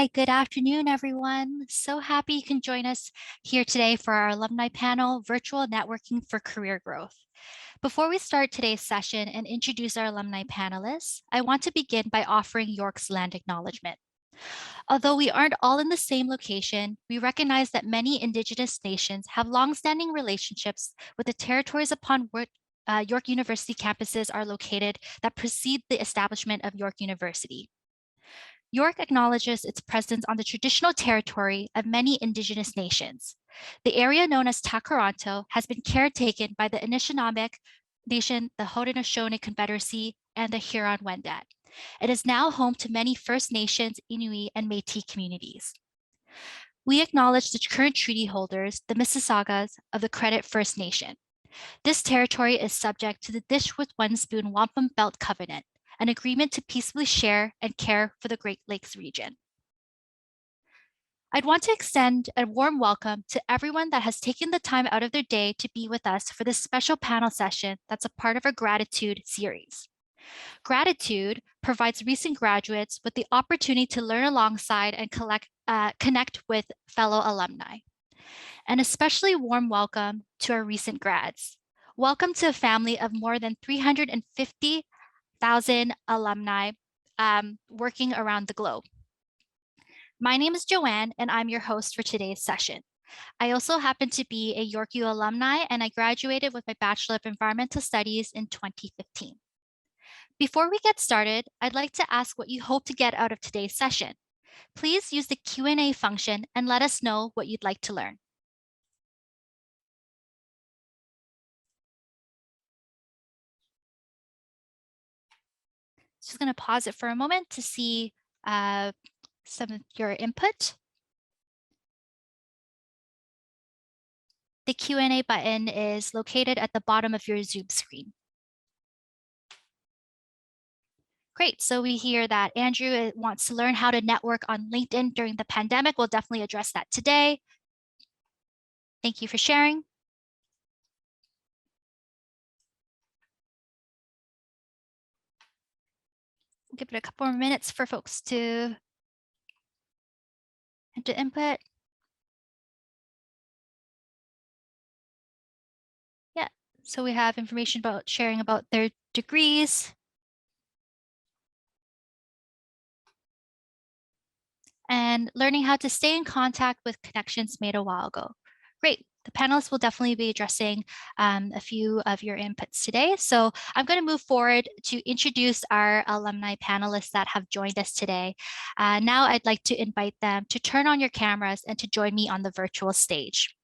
Hi, good afternoon, everyone. So happy you can join us here today for our alumni panel, Virtual Networking for Career Growth. Before we start today's session and introduce our alumni panelists, I want to begin by offering York's land acknowledgement. Although we aren't all in the same location, we recognize that many Indigenous nations have longstanding relationships with the territories upon which York University campuses are located that precede the establishment of York University. York acknowledges its presence on the traditional territory of many Indigenous nations. The area known as Takaranto has been caretaken by the Anishinaabe Nation, the Haudenosaunee Confederacy, and the Huron-Wendat. It is now home to many First Nations, Inuit, and Métis communities. We acknowledge the current treaty holders, the Mississaugas of the Credit First Nation. This territory is subject to the Dish with One Spoon Wampum Belt Covenant, an agreement to peacefully share and care for the Great Lakes region. I'd want to extend a warm welcome to everyone that has taken the time out of their day to be with us for this special panel session that's a part of our GRADitude series. GRADitude provides recent graduates with the opportunity to learn alongside and connect with fellow alumni. An especially warm welcome to our recent grads. Welcome to a family of more than 350,000 alumni working around the globe. My name is Joanne, and I'm your host for today's session. I also happen to be a YorkU alumni, and I graduated with my Bachelor of Environmental Studies in 2015. Before we get started, I'd like to ask what you hope to get out of today's session. Please use the Q&A function and let us know what you'd like to learn. Just going to pause it for a moment to see some of your input. The Q&A button is located at the bottom of your Zoom screen. Great, so we hear that Andrew wants to learn how to network on LinkedIn during the pandemic. We'll definitely address that today. Thank you for sharing. Give it a couple more minutes for folks to enter input. Yeah, so we have information about sharing about their degrees. And learning how to stay in contact with connections made a while ago. Great. The panelists will definitely be addressing a few of your inputs today. So I'm going to move forward to introduce our alumni panelists that have joined us today. Now I'd like to invite them to turn on your cameras and to join me on the virtual stage.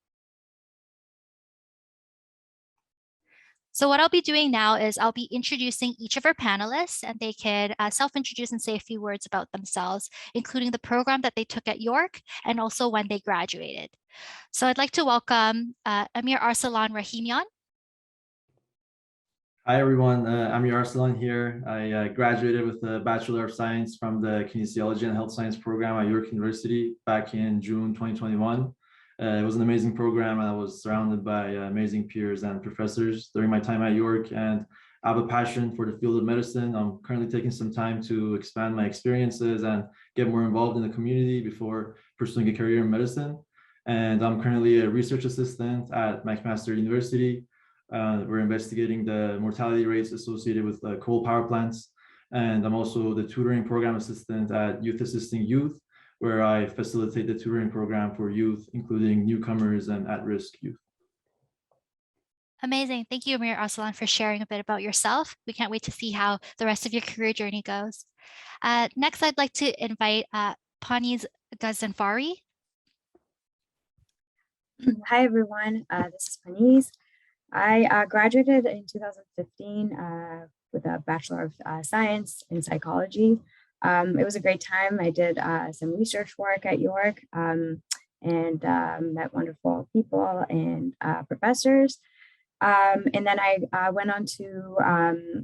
So what I'll be doing now is I'll be introducing each of our panelists, and they could self-introduce and say a few words about themselves, including the program that they took at York and also when they graduated. So I'd like to welcome Amir Arcelon Rahimian. Hi, everyone. Amir Arcelon here. I graduated with a Bachelor of Science from the Kinesiology and Health Science program at York University back in June 2021. It was an amazing program, and I was surrounded by amazing peers and professors during my time at York, and I have a passion for the field of medicine. I'm currently taking some time to expand my experiences and get more involved in the community before pursuing a career in medicine. And I'm currently a research assistant at McMaster University. We're investigating the mortality rates associated with coal power plants. And I'm also the tutoring program assistant at Youth Assisting Youth, where I facilitate the tutoring program for youth, including newcomers and at-risk youth. Amazing. Thank you, Amir Arcelon, for sharing a bit about yourself. We can't wait to see how the rest of your career journey goes. Next, I'd like to invite Paniz Ghazanfari. Hi, everyone. This is Paniz. I graduated in 2015 with a Bachelor of Science in Psychology. It was a great time. I did some research work at York and met wonderful people and professors. And then I went on to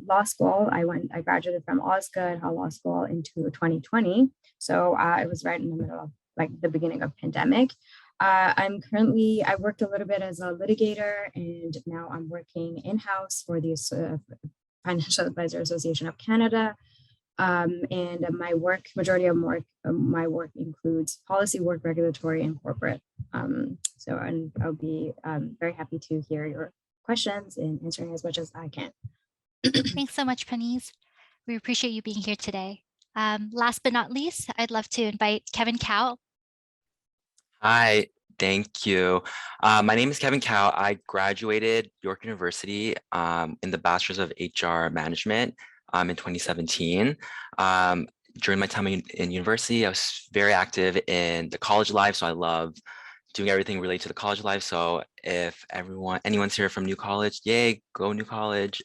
law school. I graduated from Osgoode Law School into 2020. So it was right in the middle of the beginning of pandemic. I worked a little bit as a litigator, and now I'm working in-house for the Financial Advisor Association of Canada. And my work, majority of my work includes policy work, regulatory, and corporate. And I'll be very happy to hear your questions and answering as much as I can. Thanks so much, Paniz. We appreciate you being here today. Last but not least, I'd love to invite Kevin Cao. Hi, thank you. My name is Kevin Cao. I graduated York University in the Bachelor's of HR Management in 2017. During my time in university, I was very active in the college life, so I love doing everything related to the college life. So if anyone's here from New College, yay, go New College.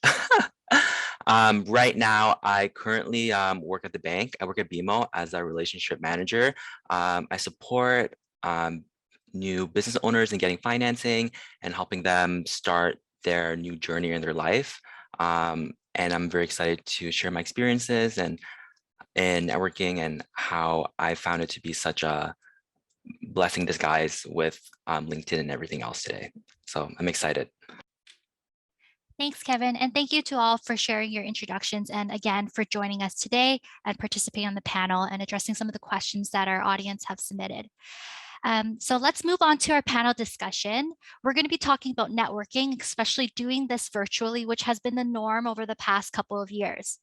Right now, I currently work at the bank. I work at BMO as a relationship manager. I support new business owners in getting financing and helping them start their new journey in their life. And I'm very excited to share my experiences and in networking and how I found it to be such a blessing disguise with LinkedIn and everything else today. So I'm excited. Thanks, Kevin. And thank you to all for sharing your introductions and again, for joining us today and participating on the panel and addressing some of the questions that our audience have submitted. So let's move on to our panel discussion. We're going to be talking about networking, especially doing this virtually, which has been the norm over the past couple of years.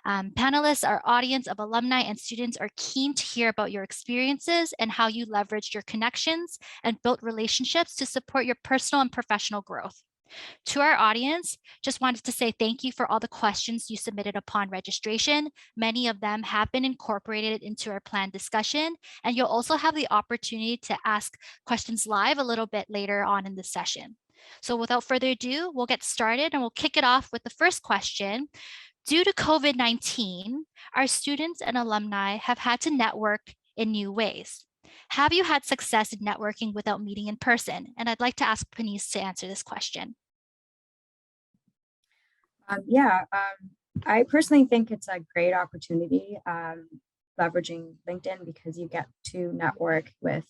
Panelists, our audience of alumni and students are keen to hear about your experiences and how you leveraged your connections and built relationships to support your personal and professional growth. To our audience, just wanted to say thank you for all the questions you submitted upon registration. Many of them have been incorporated into our planned discussion, and you'll also have the opportunity to ask questions live a little bit later on in the session. So without further ado, we'll get started and we'll kick it off with the first question. Due to COVID-19, our students and alumni have had to network in new ways. Have you had success in networking without meeting in person? And I'd like to ask Paniz to answer this question. I personally think it's a great opportunity leveraging LinkedIn because you get to network with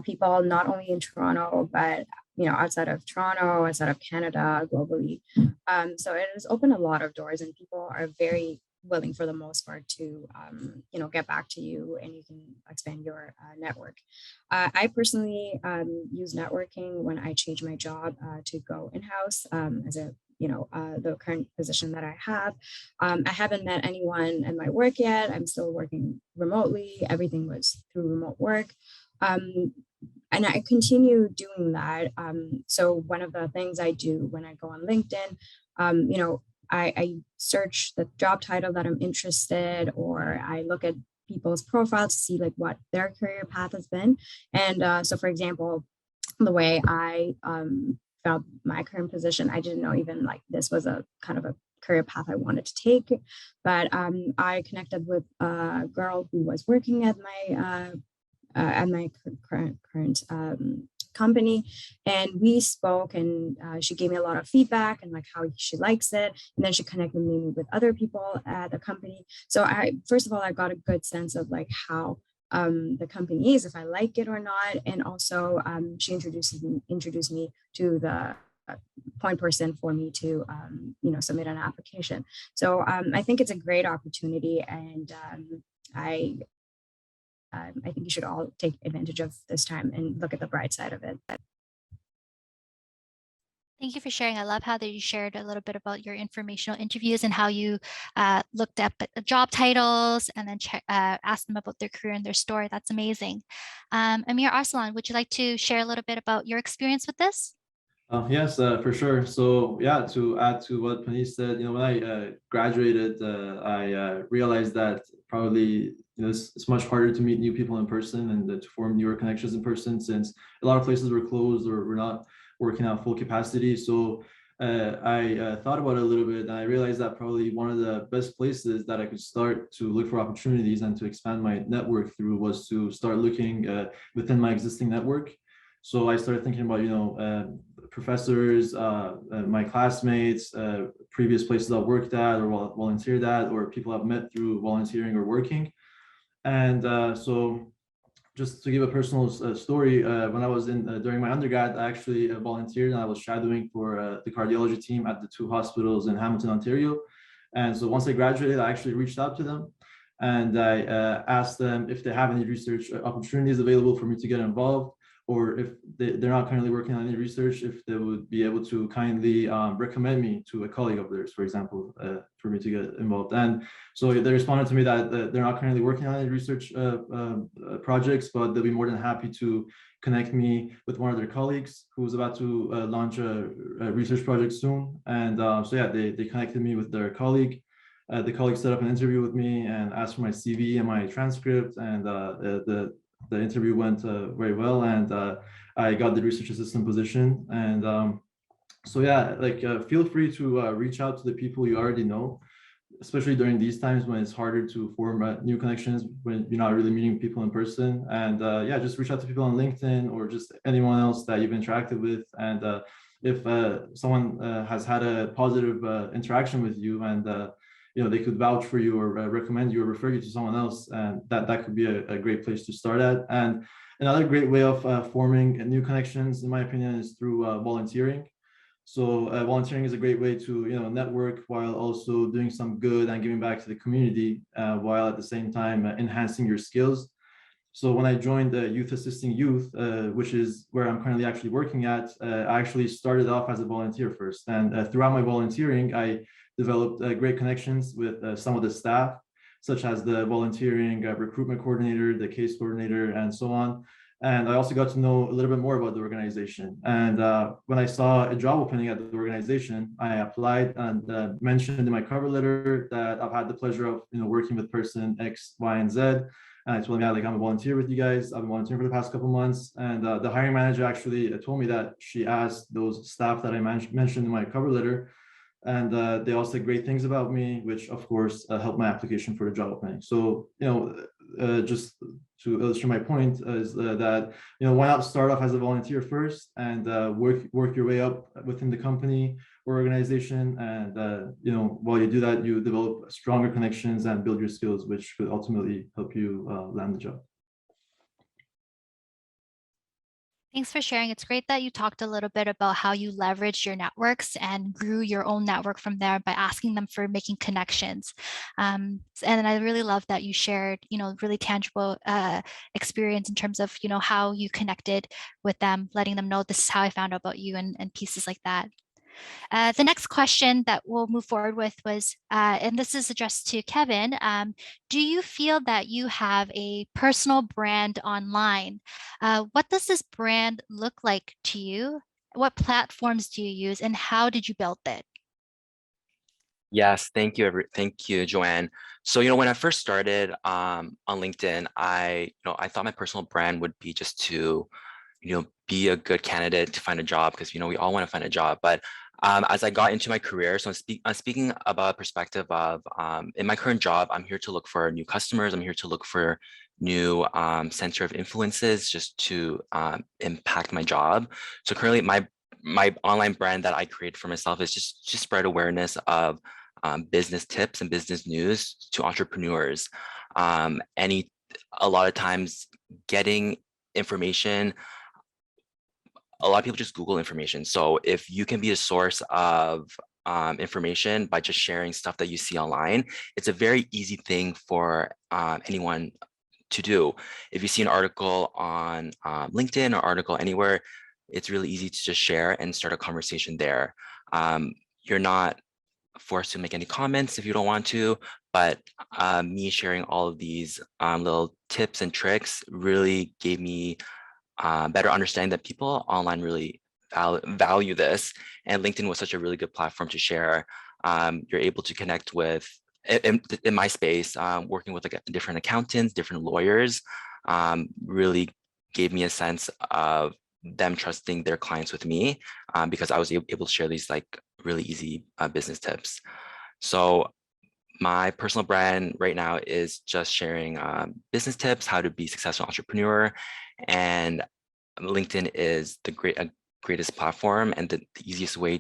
people not only in Toronto, but outside of Toronto, outside of Canada, globally. So it has opened a lot of doors, and people are very willing for the most part to get back to you, and you can expand your network. I personally use networking when I changed my job to go in-house as a the current position that I have. I haven't met anyone in my work yet. I'm still working remotely. Everything was through remote work. And I continue doing that. So one of the things I do when I go on LinkedIn, I search the job title that I'm interested, or I look at people's profiles to see like what their career path has been. And so for example, the way I found my current position, I didn't know even like this was a kind of a career path I wanted to take, but I connected with a girl who was working at my current company, and we spoke, and she gave me a lot of feedback and like how she likes it, and then she connected me with other people at the company. So first of all, I got a good sense of like how the company is, if I like it or not, and also she introduced me to the point person for me to submit an application. So I think it's a great opportunity, and I think you should all take advantage of this time and look at the bright side of it. Thank you for sharing. I love how that you shared a little bit about your informational interviews and how you looked up at job titles and then asked them about their career and their story. That's amazing. Amir Arcelon, would you like to share a little bit about your experience with this? Yes, for sure. So yeah, to add to what Paniz said, when I graduated, I realized that probably it's much harder to meet new people in person and to form newer connections in person, since a lot of places were closed or were not working at full capacity. So I thought about it a little bit, and I realized that probably one of the best places that I could start to look for opportunities and to expand my network through was to start looking within my existing network. So I started thinking about, professors, my classmates, previous places I worked at or volunteered at, or people I've met through volunteering or working. And so just to give a personal story, when I was during my undergrad, I actually volunteered, and I was shadowing for the cardiology team at the two hospitals in Hamilton, Ontario. And so once I graduated, I actually reached out to them and I asked them if they have any research opportunities available for me to get involved, or if they're not currently working on any research, if they would be able to kindly recommend me to a colleague of theirs, for example, for me to get involved. And so they responded to me that they're not currently working on any research projects, but they'll be more than happy to connect me with one of their colleagues who's about to launch a research project soon. And so yeah, they connected me with their colleague. The colleague set up an interview with me and asked for my CV and my transcript, and the interview went very well, and I got the research assistant position. And so yeah, like feel free to reach out to the people you already know, especially during these times when it's harder to form new connections when you're not really meeting people in person. And yeah, just reach out to people on LinkedIn or just anyone else that you've interacted with. And if someone has had a positive interaction with you, and they could vouch for you or recommend you or refer you to someone else, and that could be a great place to start at. And another great way of forming new connections, in my opinion, is through volunteering. So volunteering is a great way to network while also doing some good and giving back to the community, while at the same time enhancing your skills. So when I joined Youth Assisting Youth, which is where I'm currently actually working at, I actually started off as a volunteer first. And throughout my volunteering, I developed great connections with some of the staff, such as the volunteering recruitment coordinator, the case coordinator, and so on. And I also got to know a little bit more about the organization. And when I saw a job opening at the organization, I applied and mentioned in my cover letter that I've had the pleasure of working with person X, Y, and Z. And I told him, yeah, like I'm a volunteer with you guys. I've been volunteering for the past couple of months. And the hiring manager actually told me that she asked those staff that I mentioned in my cover letter, and they all said great things about me, which of course helped my application for the job opening. So just to illustrate my point is that why not start off as a volunteer first and work your way up within the company or organization, and while you do that, you develop stronger connections and build your skills, which could ultimately help you land the job. Thanks for sharing. It's great that you talked a little bit about how you leveraged your networks and grew your own network from there by asking them for making connections. And I really love that you shared, really tangible experience in terms of, how you connected with them, letting them know this is how I found out about you and pieces like that. The next question that we'll move forward with was, and this is addressed to Kevin, do you feel that you have a personal brand online? What does this brand look like to you? What platforms do you use, and how did you build it? Yes, thank you, Joanne. So, when I first started on LinkedIn, I thought my personal brand would be just to, be a good candidate to find a job, because we all want to find a job. But as I got into my career, so I'm speaking about a perspective of in my current job, I'm here to look for new customers. I'm here to look for new center of influences just to impact my job. So currently, my online brand that I created for myself is just to spread awareness of business tips and business news to entrepreneurs. A lot of times getting information, a lot of people just Google information. So if you can be a source of information by just sharing stuff that you see online, it's a very easy thing for anyone to do. If you see an article on LinkedIn or article anywhere, it's really easy to just share and start a conversation there. You're not forced to make any comments if you don't want to, but me sharing all of these little tips and tricks really gave me better understanding that people online really value this. And LinkedIn was such a really good platform to share. You're able to connect with, in my space, working with like different accountants, different lawyers, really gave me a sense of them trusting their clients with me, because I was able to share these like really easy business tips. So my personal brand right now is just sharing business tips, how to be a successful entrepreneur, and LinkedIn is the greatest platform, and the easiest way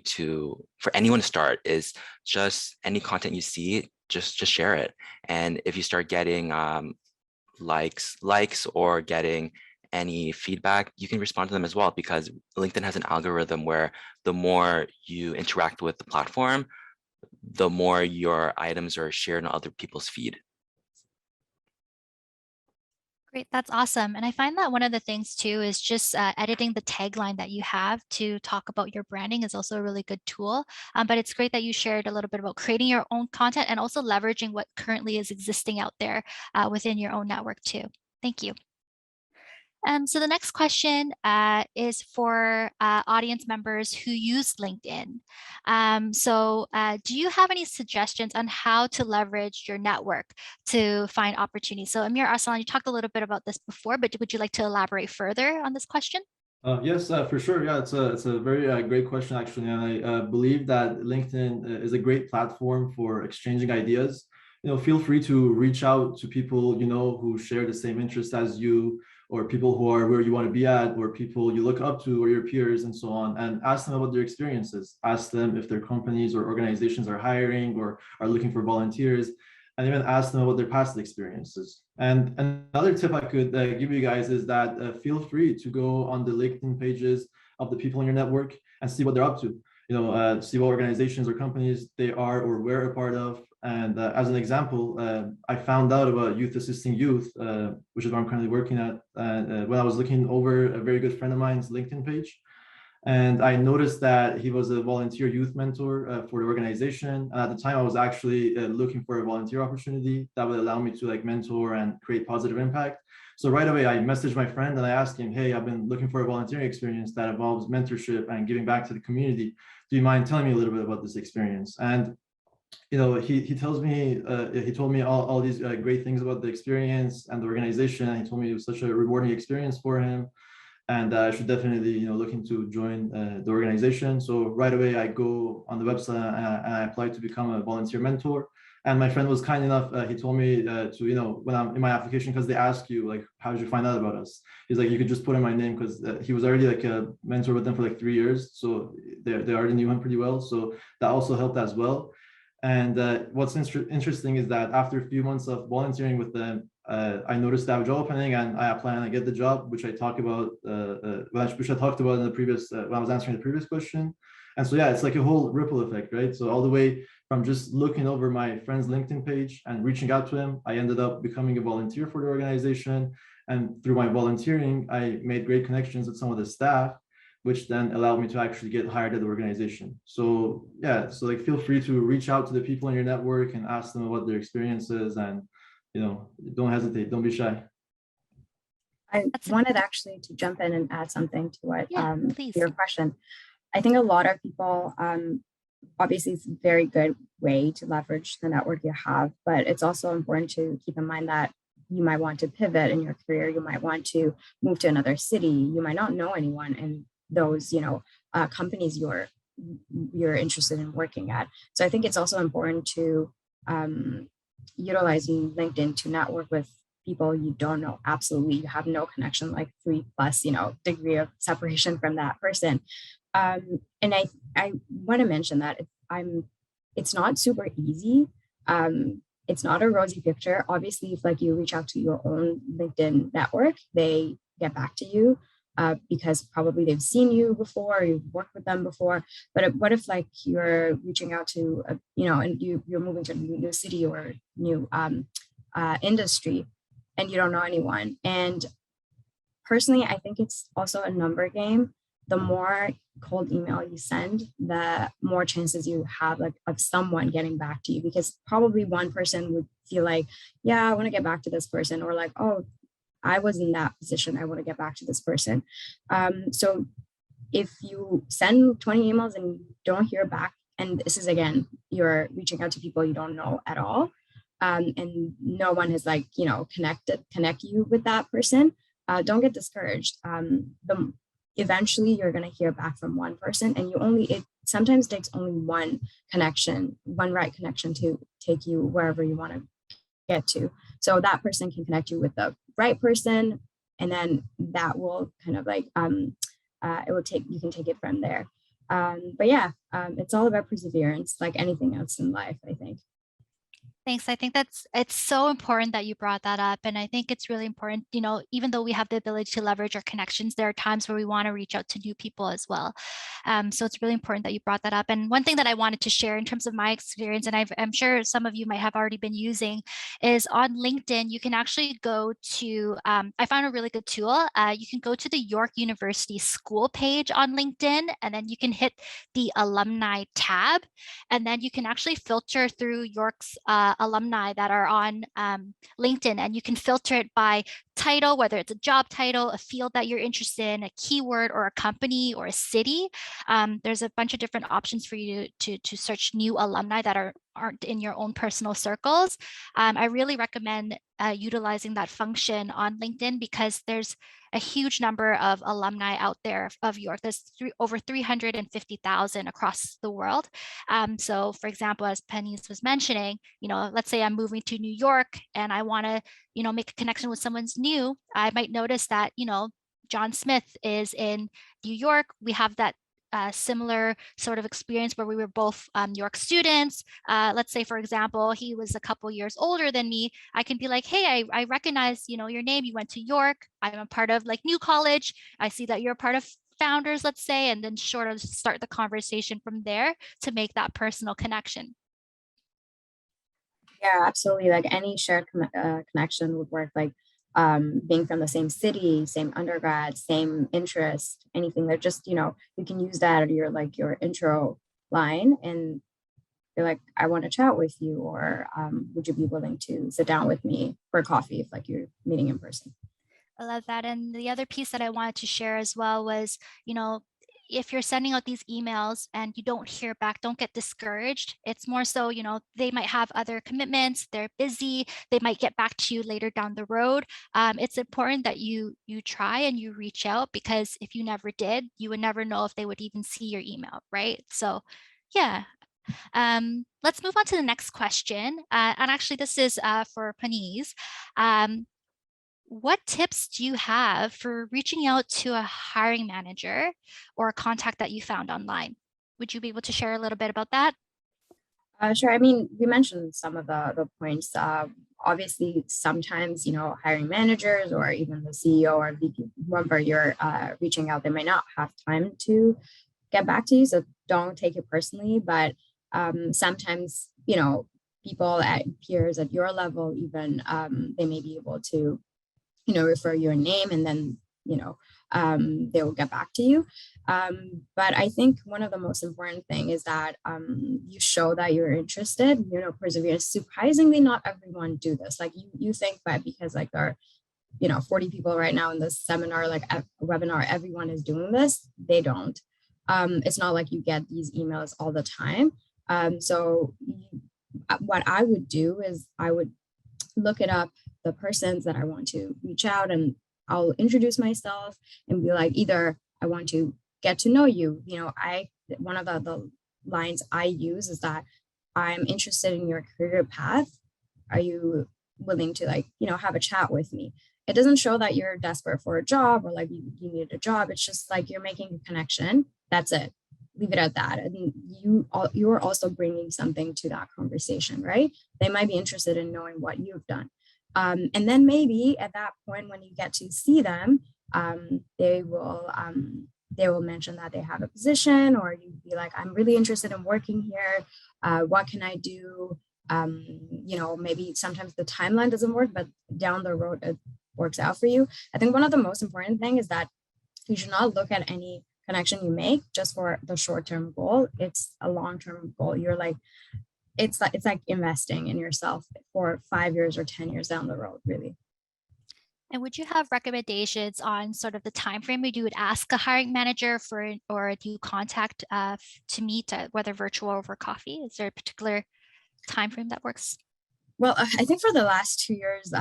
for anyone to start is just any content you see, just share it. And if you start getting likes or getting any feedback, you can respond to them as well, because LinkedIn has an algorithm where the more you interact with the platform, the more your items are shared on other people's feed. Great, that's awesome. And I find that one of the things too is just editing the tagline that you have to talk about your branding is also a really good tool. But it's great that you shared a little bit about creating your own content and also leveraging what currently is existing out there within your own network too. Thank you. So the next question is for audience members who use LinkedIn. Do you have any suggestions on how to leverage your network to find opportunities? So Amir Arcelon, you talked a little bit about this before, but would you like to elaborate further on this question? Yes, for sure. Yeah, it's a very great question, actually. And I believe that LinkedIn is a great platform for exchanging ideas. Feel free to reach out to people, who share the same interests as you, or people who are where you want to be at, or people you look up to, or your peers, and so on, and ask them about their experiences. Ask them if their companies or organizations are hiring or are looking for volunteers, and even ask them about their past experiences. And another tip I could give you guys is that feel free to go on the LinkedIn pages of the people in your network and see what they're up to. See what organizations or companies they are or were a part of. And as an example, I found out about Youth Assisting Youth, which is what I'm currently working at, when I was looking over a very good friend of mine's LinkedIn page. And I noticed that he was a volunteer youth mentor for the organization. And at the time, I was actually looking for a volunteer opportunity that would allow me to mentor and create positive impact. So right away, I messaged my friend and I asked him, hey, I've been looking for a volunteering experience that involves mentorship and giving back to the community. Do you mind telling me a little bit about this experience? And he told me all these great things about the experience and the organization. And he told me it was such a rewarding experience for him. And I should definitely, look into join the organization. So right away, I go on the website and I apply to become a volunteer mentor. And my friend was kind enough. He told me to, when I'm in my application, because they ask you how did you find out about us? He's like, you could just put in my name, because he was already a mentor with them for 3 years, so they already knew him pretty well. So that also helped as well. And what's interesting is that after a few months of volunteering with them, I noticed that job opening and I apply and I get the job, which I talked about in the previous, when I was answering the previous question. And so, yeah, it's like a whole ripple effect, right? So all the way from just looking over my friend's LinkedIn page and reaching out to him, I ended up becoming a volunteer for the organization. And through my volunteering, I made great connections with some of the staff, which then allowed me to actually get hired at the organization. So yeah, so feel free to reach out to the people in your network and ask them about their experiences, and don't hesitate, don't be shy. I wanted actually to jump in and add something to what please. Your question. I think a lot of people, obviously it's a very good way to leverage the network you have, but it's also important to keep in mind that you might want to pivot in your career. You might want to move to another city. You might not know anyone in those, companies you're interested in working at. So I think it's also important to utilizing LinkedIn to network with people you don't know. Absolutely, you have no connection, 3+ degree of separation from that person. And I want to mention that it's not super easy. It's not a rosy picture. Obviously, if you reach out to your own LinkedIn network, they get back to you because probably they've seen you before, you've worked with them before. But what if you're reaching out to, and you're moving to a new city or new industry and you don't know anyone? And personally, I think it's also a number game. The more cold email you send, the more chances you have of someone getting back to you, because probably one person would feel yeah, I want to get back to this person, or oh, I was in that position, I want to get back to this person. So if you send 20 emails and you don't hear back, and this is, again, you're reaching out to people you don't know at all, and no one has connect you with that person, don't get discouraged. Eventually you're going to hear back from one person, and it sometimes takes only one right connection to take you wherever you want to get to. So that person can connect you with the right person, and then that will kind of you can take it from there. But yeah, it's all about perseverance, like anything else in life, I think. Thanks. I think it's so important that you brought that up. And I think it's really important, even though we have the ability to leverage our connections, there are times where we want to reach out to new people as well. So it's really important that you brought that up. And one thing that I wanted to share in terms of my experience, and I'm sure some of you might have already been using, is on LinkedIn, you can actually go to, I found a really good tool. You can go to the York University school page on LinkedIn, and then you can hit the alumni tab. And then you can actually filter through York's alumni that are on LinkedIn, and you can filter it by title, whether it's a job title, a field that you're interested in, a keyword, or a company or a city. There's a bunch of different options for you to search new alumni that aren't in your own personal circles. I really recommend utilizing that function on LinkedIn because there's a huge number of alumni out there of York. There's over 350,000 across the world. So for example, as Paniz was mentioning, let's say I'm moving to New York and I want to, make a connection with someone's new. I might notice that, John Smith is in New York. We have that similar sort of experience where we were both York students. Let's say, for example, he was a couple years older than me. I can be like, hey, I recognize, your name. You went to York. I'm a part of New College. I see that you're a part of founders, let's say, and then sort of start the conversation from there to make that personal connection. Yeah, absolutely. Like any shared connection would work. Like being from the same city, same undergrad, same interest, anything that just, you can use that or your intro line and you're like, I want to chat with you, or would you be willing to sit down with me for coffee if you're meeting in person? I love that. And the other piece that I wanted to share as well was, if you're sending out these emails and you don't hear back, don't get discouraged. It's more so, they might have other commitments, they're busy, they might get back to you later down the road. It's important that you try and you reach out, because if you never did, you would never know if they would even see your email, right? So yeah. Let's move on to the next question. And actually this is for Paniz. What tips do you have for reaching out to a hiring manager or a contact that you found online? Would you be able to share a little bit about that? Sure. I mean, we mentioned some of the points. Obviously, sometimes, hiring managers or even the CEO or VP, whoever you're reaching out, they might not have time to get back to you. So don't take it personally. But sometimes, people at peers at your level, even they may be able to refer your name, and then, they will get back to you. But I think one of the most important thing is that you show that you're interested, perseverance. Surprisingly, not everyone do this. Like you think that because there are, 40 people right now in this seminar, a webinar, everyone is doing this. They don't. It's not like you get these emails all the time. What I would do is I would look it up, the persons that I want to reach out, and I'll introduce myself and be like, either I want to get to know you. One of the lines I use is that I'm interested in your career path. Are you willing to have a chat with me? It doesn't show that you're desperate for a job or you need a job. It's just you're making a connection. That's it. Leave it at that. And you are also bringing something to that conversation, right? They might be interested in knowing what you've done. And then maybe at that point, when you get to see them, they will mention that they have a position, or you'd be like, I'm really interested in working here. What can I do? Maybe sometimes the timeline doesn't work, but down the road, it works out for you. I think one of the most important thing is that you should not look at any connection you make just for the short-term goal. It's a long-term goal. It's like investing in yourself for 5 years or 10 years down the road, really. And would you have recommendations on sort of the time frame you would ask a hiring manager for, or do you contact to meet, whether virtual or over coffee? Is there a particular time frame that works? Well, I think for the last 2 years,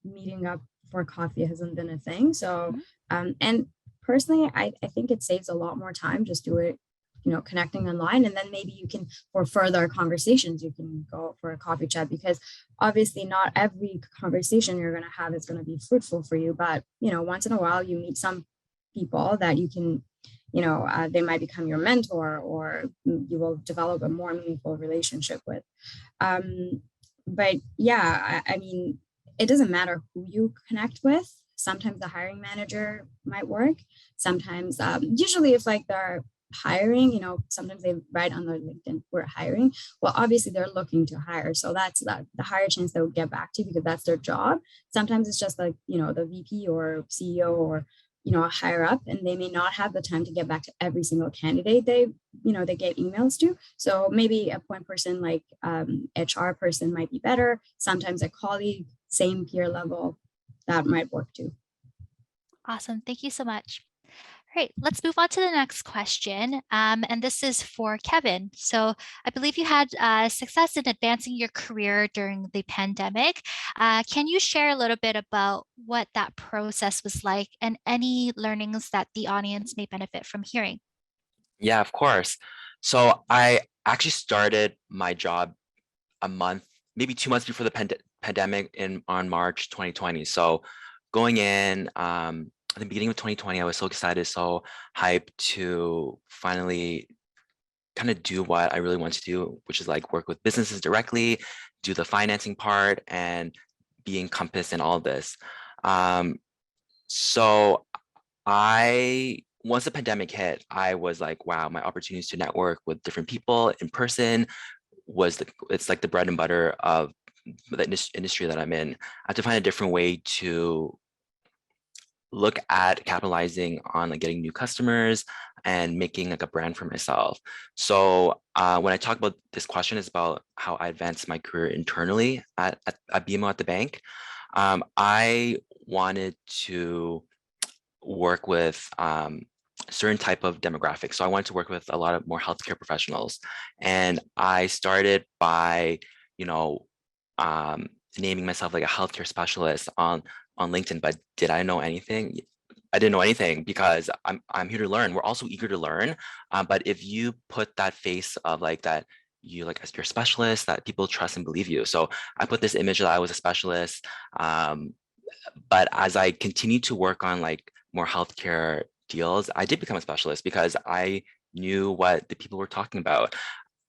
meeting up for coffee hasn't been a thing. So, and personally, I think it saves a lot more time. Just do it, connecting online, and then maybe you can, for further conversations, you can go for a coffee chat, because obviously not every conversation you're going to have is going to be fruitful for you. But, once in a while you meet some people that you can, they might become your mentor, or you will develop a more meaningful relationship with. but yeah, I mean, it doesn't matter who you connect with. Sometimes the hiring manager might work. Sometimes, usually if like they're hiring, you know, sometimes they write on their LinkedIn, we're hiring. Well, obviously they're looking to hire. So that's the higher chance they'll get back to you because that's their job. Sometimes it's just like, you know, the VP or CEO or, you know, a higher up, and they may not have the time to get back to every single candidate they get emails to. So maybe a point person like HR person might be better. Sometimes a colleague, same peer level, that might work too. Awesome. Thank you so much. All right, let's move on to the next question. And this is for Kevin. So I believe you had success in advancing your career during the pandemic. Can you share a little bit about what that process was like and any learnings that the audience may benefit from hearing? Yeah, of course. So I actually started my job a month, maybe 2 months before the pandemic on March 2020. So going in at the beginning of 2020, I was so excited, so hyped to finally kind of do what I really want to do, which is like work with businesses directly, do the financing part, and be encompassed in all of this. So once the pandemic hit, I was like, wow, my opportunities to network with different people in person it's like the bread and butter of the industry that I'm in. I have to find a different way to look at capitalizing on like getting new customers and making like a brand for myself. So when I talk about this question, is about how I advanced my career internally at BMO at the bank. I wanted to work with certain type of demographics. So I wanted to work with a lot of more healthcare professionals. And I started by, you know, naming myself like a healthcare specialist on LinkedIn, but did I know anything? I didn't know anything because I'm here to learn. We're also eager to learn. But if you put that face of like that, you like as your specialist, that people trust and believe you. So I put this image that I was a specialist. But as I continued to work on like more healthcare deals, I did become a specialist because I knew what the people were talking about.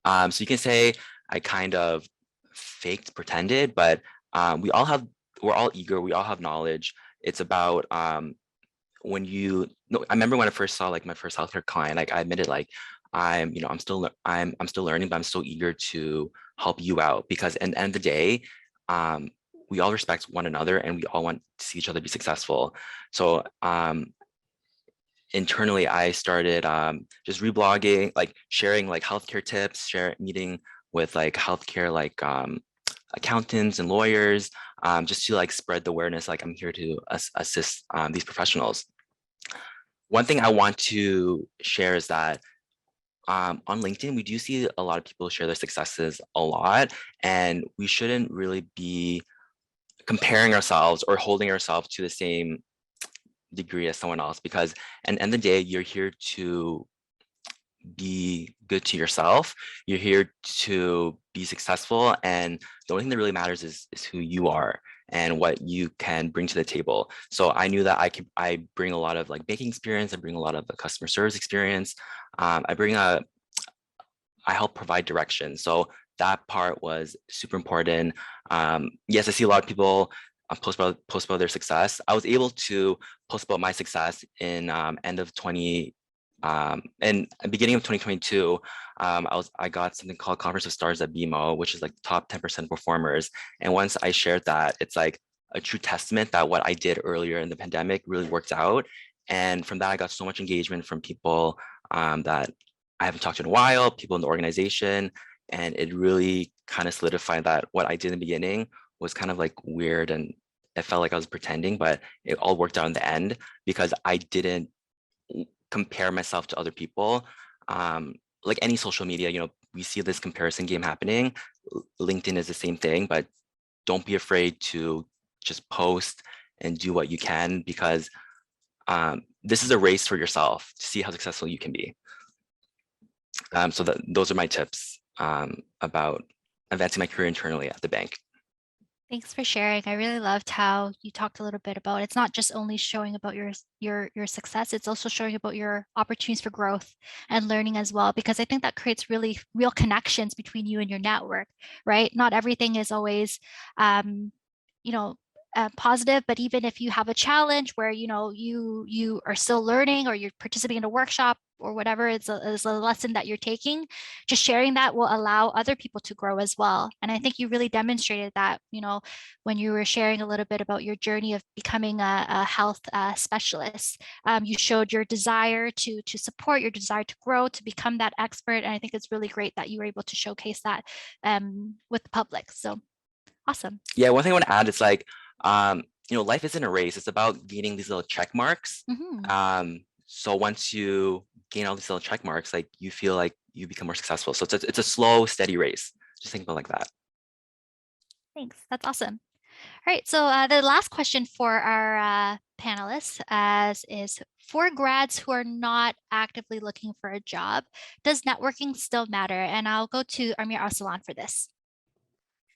So you can say I kind of faked, pretended, but we're all eager, we all have knowledge. It's about when you no, I remember when I first saw like my first healthcare client, like I admitted like I'm still learning, but I'm so eager to help you out because at the end of the day, we all respect one another and we all want to see each other be successful. So internally, I started just reblogging, like sharing like healthcare tips, meeting with like healthcare like accountants and lawyers, just to like spread the awareness. Like I'm here to assist these professionals. One thing I want to share is that on LinkedIn, we do see a lot of people share their successes a lot, and we shouldn't really be comparing ourselves or holding ourselves to the same degree as someone else, because at the end of the day, you're here to be good to yourself. You're here to be successful, and the only thing that really matters is who you are and what you can bring to the table. So I knew that I bring a lot of like banking experience. I bring a lot of the customer service experience. I help provide direction. So that part was super important. Yes, I see a lot of people post about their success. I was able to post about my success in end of 20 and beginning of 2022. I got something called Conference of Stars at BMO, which is like the top 10% performers. And once I shared that, it's like a true testament that what I did earlier in the pandemic really worked out. And from that, I got so much engagement from people that I haven't talked to in a while, people in the organization, and it really kind of solidified that what I did in the beginning was kind of like weird and it felt like I was pretending, but it all worked out in the end because I didn't compare myself to other people. Like any social media, we see this comparison game happening. LinkedIn is the same thing, but don't be afraid to just post and do what you can because this is a race for yourself to see how successful you can be. So those are my tips about advancing my career internally at the bank. Thanks for sharing. I really loved how you talked a little bit about it's not just only showing about your success, it's also showing about your opportunities for growth and learning as well, because I think that creates really real connections between you and your network, right? Not everything is always you know, positive, but even if you have a challenge where you are still learning or you're participating in a workshop or whatever, it's a lesson that you're taking, just sharing that will allow other people to grow as well. And I think you really demonstrated that, when you were sharing a little bit about your journey of becoming a health specialist. You showed your desire to support, your desire to grow, to become that expert. And I think it's really great that you were able to showcase that with the public. So awesome. Yeah, one thing I want to add is like, life isn't a race. It's about gaining these little check marks. So once you gain all these little check marks, like you feel like you become more successful. So it's a slow, steady race. Just think about it like that. Thanks. That's awesome. All right. So the last question for our panelists is for grads who are not actively looking for a job, does networking still matter? And I'll go to Amir Arcelon for this.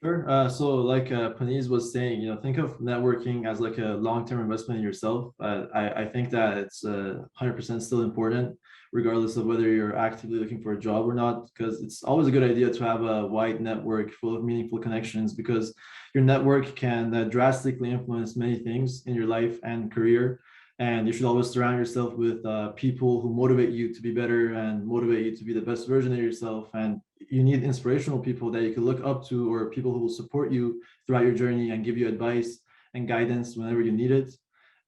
Sure. So like Paniz was saying, think of networking as like a long-term investment in yourself. I think that it's 100% still important, regardless of whether you're actively looking for a job or not, because it's always a good idea to have a wide network full of meaningful connections, because your network can drastically influence many things in your life and career. And you should always surround yourself with people who motivate you to be better and motivate you to be the best version of yourself. And you need inspirational people that you can look up to, or people who will support you throughout your journey and give you advice and guidance whenever you need it.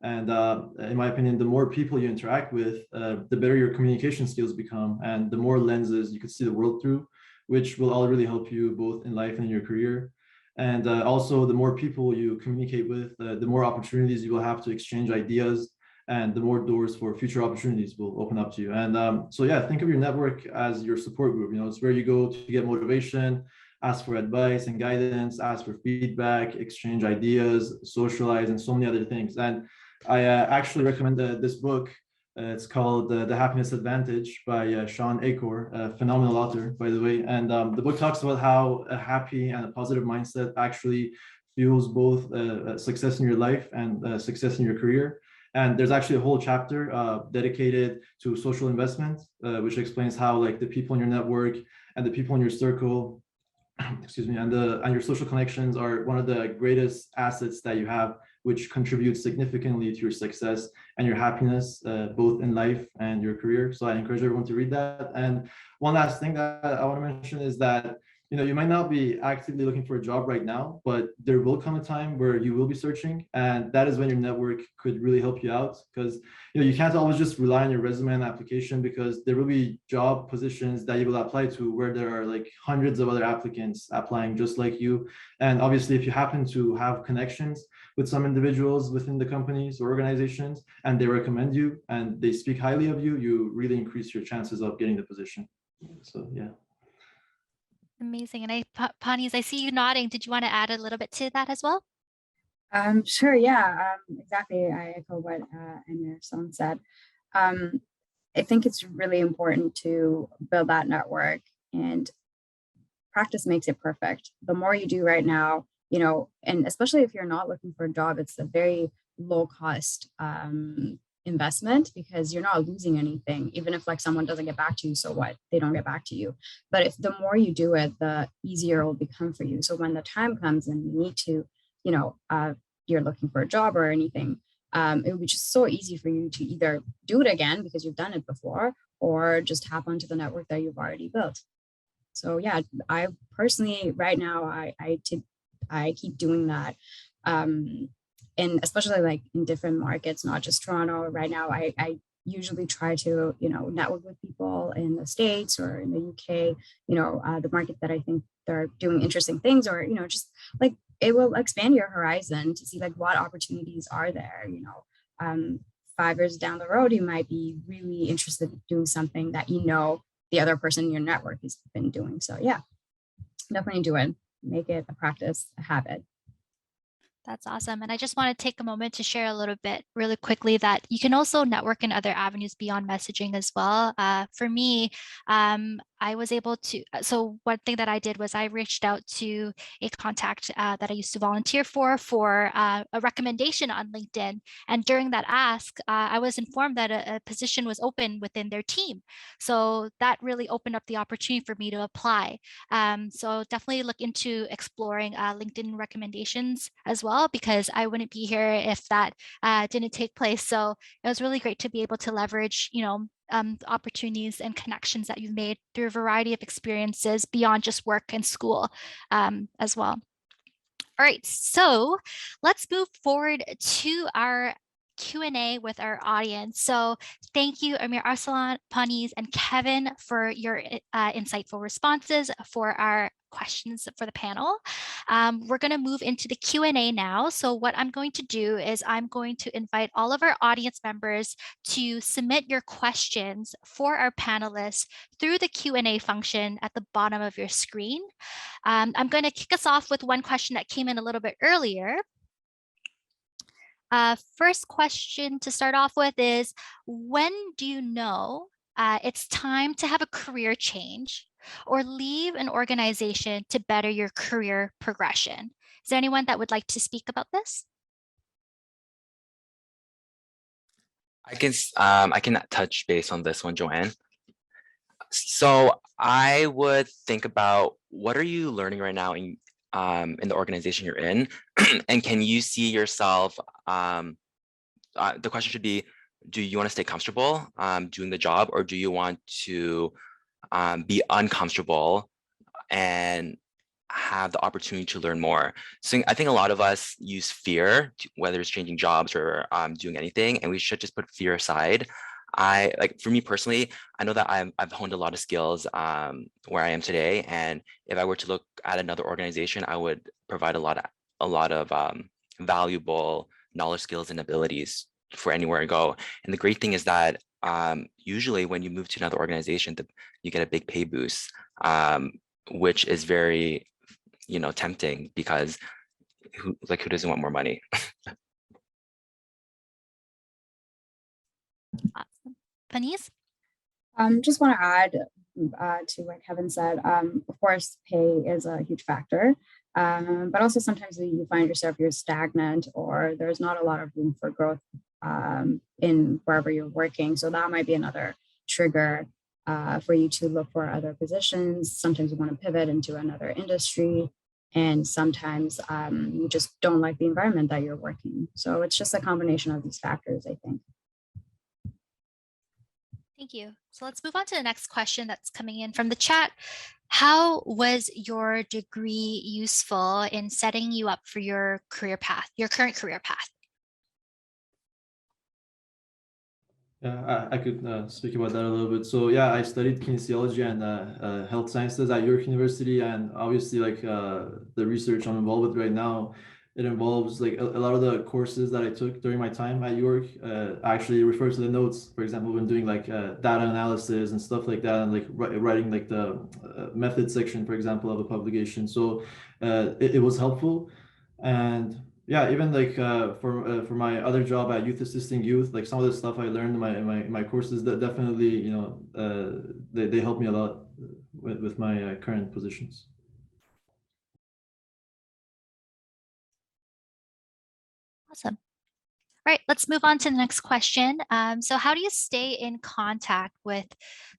And in my opinion, the more people you interact with, the better your communication skills become, and the more lenses you can see the world through, which will all really help you both in life and in your career. And also, the more people you communicate with, the more opportunities you will have to exchange ideas, and the more doors for future opportunities will open up to you. And so, yeah, think of your network as your support group. It's where you go to get motivation, ask for advice and guidance, ask for feedback, exchange ideas, socialize, and so many other things. And I actually recommend this book. It's called The Happiness Advantage by Sean Achor, a phenomenal author, by the way. And the book talks about how a happy and a positive mindset actually fuels both success in your life and success in your career. And there's actually a whole chapter dedicated to social investment, which explains how like the people in your network and the people in your circle, excuse me, and your social connections are one of the greatest assets that you have, which contributes significantly to your success and your happiness, both in life and your career. So I encourage everyone to read that. And one last thing that I want to mention is that you might not be actively looking for a job right now, but there will come a time where you will be searching, and that is when your network could really help you out, because you can't always just rely on your resume and application, because there will be job positions that you will apply to where there are like hundreds of other applicants applying just like you. And obviously, if you happen to have connections with some individuals within the companies or organizations and they recommend you and they speak highly of you, you really increase your chances of getting the position. So yeah. Amazing. And Paniz, I see you nodding. Did you want to add a little bit to that as well? Sure. Yeah. Exactly. I echo what Amirarsalan said. I think it's really important to build that network, and practice makes it perfect. The more you do right now, and especially if you're not looking for a job, it's a very low cost investment, because you're not losing anything. Even if like someone doesn't get back to you, so what? They don't get back to you. But if the more you do it, the easier it will become for you. So when the time comes and you need to, you're looking for a job or anything, it would be just so easy for you to either do it again because you've done it before, or just tap onto the network that you've already built. So yeah, I personally right now I keep doing that. And especially like in different markets, not just Toronto. Right now, I usually try to, network with people in the States or in the UK, the market that I think they're doing interesting things, or, just like it will expand your horizon to see like what opportunities are there. 5 years down the road, you might be really interested in doing something that, the other person in your network has been doing. So yeah, definitely do it. Make it a practice, a habit. That's awesome. And I just want to take a moment to share a little bit really quickly that you can also network in other avenues beyond messaging as well. For me, I was able to, so one thing that I did was I reached out to a contact that I used to volunteer for a recommendation on LinkedIn. And during that ask, I was informed that a position was open within their team. So that really opened up the opportunity for me to apply. So definitely look into exploring LinkedIn recommendations as well, because I wouldn't be here if that didn't take place. So it was really great to be able to leverage, opportunities and connections that you've made through a variety of experiences beyond just work and school as well. All right, so let's move forward to our Q&A with our audience. So thank you, Amir Arcelon, Paniz, and Kevin for your insightful responses for our questions for the panel. We're going to move into the Q&A now. So what I'm going to do is I'm going to invite all of our audience members to submit your questions for our panelists through the Q&A function at the bottom of your screen. I'm going to kick us off with one question that came in a little bit earlier. First question to start off with is, when do you know it's time to have a career change or leave an organization to better your career progression? Is there anyone that would like to speak about this? I can touch base on this one, Joanne. So I would think about, what are you learning right now in the organization you're in, and can you see yourself? The question should be, do you want to stay comfortable doing the job, or do you want to be uncomfortable and have the opportunity to learn more? So I think a lot of us use fear, whether it's changing jobs or doing anything, and we should just put fear aside. For me personally, I know that I've honed a lot of skills where I am today, and if I were to look at another organization, I would provide a lot of valuable knowledge, skills, and abilities for anywhere I go. And the great thing is that usually when you move to another organization, you get a big pay boost, which is very, tempting, because who doesn't want more money? Awesome. Paniz? Just want to add to what Kevin said. Of course, pay is a huge factor, but also sometimes you find yourself you're stagnant, or there's not a lot of room for growth in wherever you're working. So that might be another trigger for you to look for other positions. Sometimes you want to pivot into another industry, and sometimes you just don't like the environment that you're working. So it's just a combination of these factors, I think. Thank you. So let's move on to the next question that's coming in from the chat. How was your degree useful in setting you up for your career path, your current career path? Yeah, I could speak about that a little bit. So yeah, I studied kinesiology and health sciences at York University, and obviously the research I'm involved with right now, it involves a lot of the courses that I took during my time at York actually refer to the notes. For example, when doing data analysis and stuff like that, and writing the method section, for example, of a publication. So it was helpful. And yeah, even for my other job at Youth Assisting Youth, some of the stuff I learned in my courses, that definitely they help me a lot with my current positions. Awesome. All right, let's move on to the next question. So how do you stay in contact with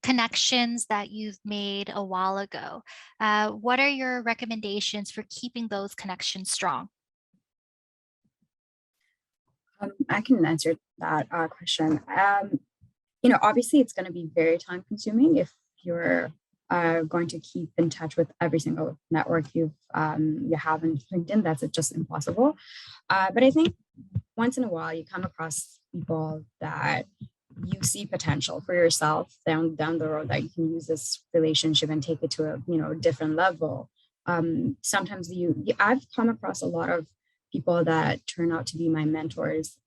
connections that you've made a while ago? What are your recommendations for keeping those connections strong? I can answer that question. Obviously it's going to be very time consuming if you're going to keep in touch with every single network you have in LinkedIn. That's just impossible. But I think once in a while you come across people that you see potential for yourself down the road, that you can use this relationship and take it to a different level. Sometimes I've come across a lot of people that turn out to be my mentors.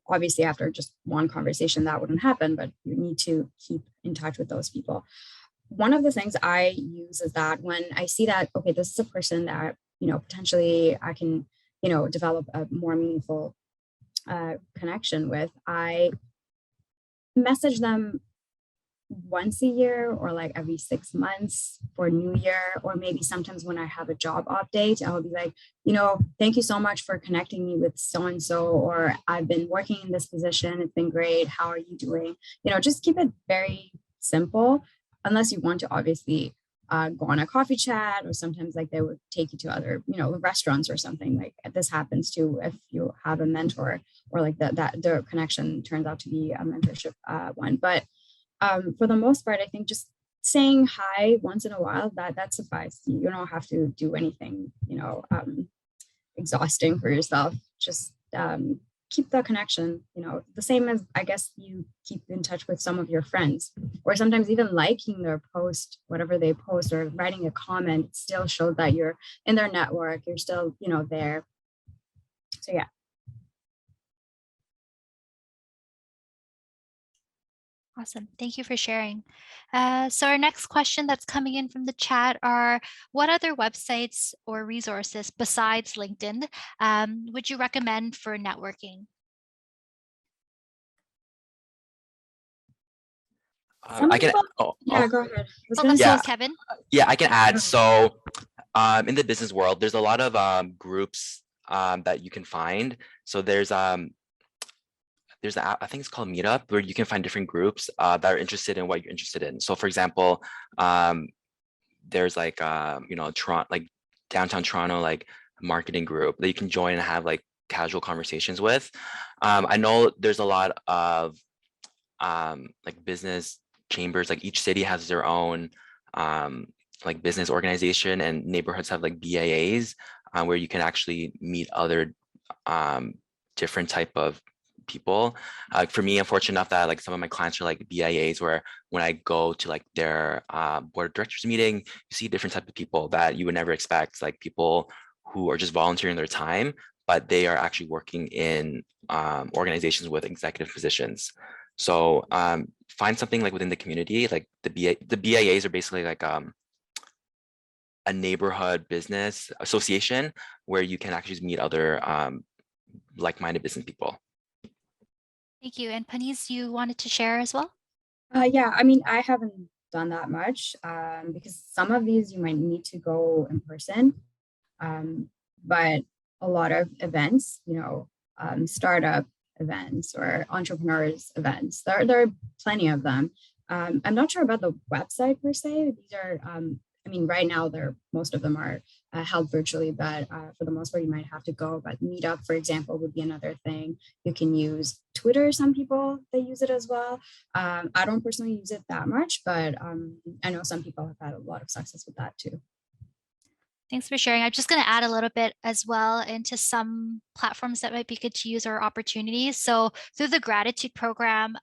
Obviously after just one conversation that wouldn't happen, but you need to keep in touch with those people. One of the things I use is that when I see that, okay, this is a person that potentially I can develop a more meaningful connection with, I message them once a year or like every 6 months for New Year, or maybe sometimes when I have a job update, I'll be like, thank you so much for connecting me with so-and-so, or I've been working in this position. It's been great. How are you doing? Just keep it very simple, unless you want to obviously go on a coffee chat, or sometimes like they would take you to other, restaurants or something. Like this happens too if you have a mentor, or like that the connection turns out to be a mentorship one. But for the most part, I think just saying hi once in a while, that suffices. You don't have to do anything, exhausting for yourself. Just keep the connection, the same as I guess you keep in touch with some of your friends, or sometimes even liking their post, whatever they post, or writing a comment still shows that you're in their network, you're still, there. So yeah. Awesome. Thank you for sharing. So our next question that's coming in from the chat are, what other websites or resources besides LinkedIn would you recommend for networking? I can. Yeah, go ahead. Yeah, Kevin. Yeah, I can add. So in the business world, there's a lot of groups that you can find. So there's an app, I think it's called Meetup, where you can find different groups that are interested in what you're interested in. So for example, there's like Toronto, like downtown Toronto, like marketing group that you can join and have like casual conversations with. I know there's a lot of like business chambers, like each city has their own like business organization, and neighborhoods have like BAAs where you can actually meet other different type of people. For me, I'm fortunate enough that like some of my clients are like BIAs, where when I go to like their board of directors meeting, you see different type of people that you would never expect, like people who are just volunteering their time, but they are actually working in organizations with executive positions. So find something like within the community, like the BIAs are basically like a neighborhood business association where you can actually meet other like-minded business people. Thank you. And Paniz, you wanted to share as well? Yeah, I mean, I haven't done that much because some of these you might need to go in person, but a lot of events, startup events or entrepreneurs events, there are plenty of them. I'm not sure about the website per se. These are, I mean, right now most of them are held virtually, but for the most part, you might have to go. But Meetup, for example, would be another thing. You can use Twitter. Some people, they use it as well. I don't personally use it that much, but I know some people have had a lot of success with that too. Thanks for sharing. I'm just going to add a little bit as well into some platforms that might be good to use or opportunities. So through the GRADitude program,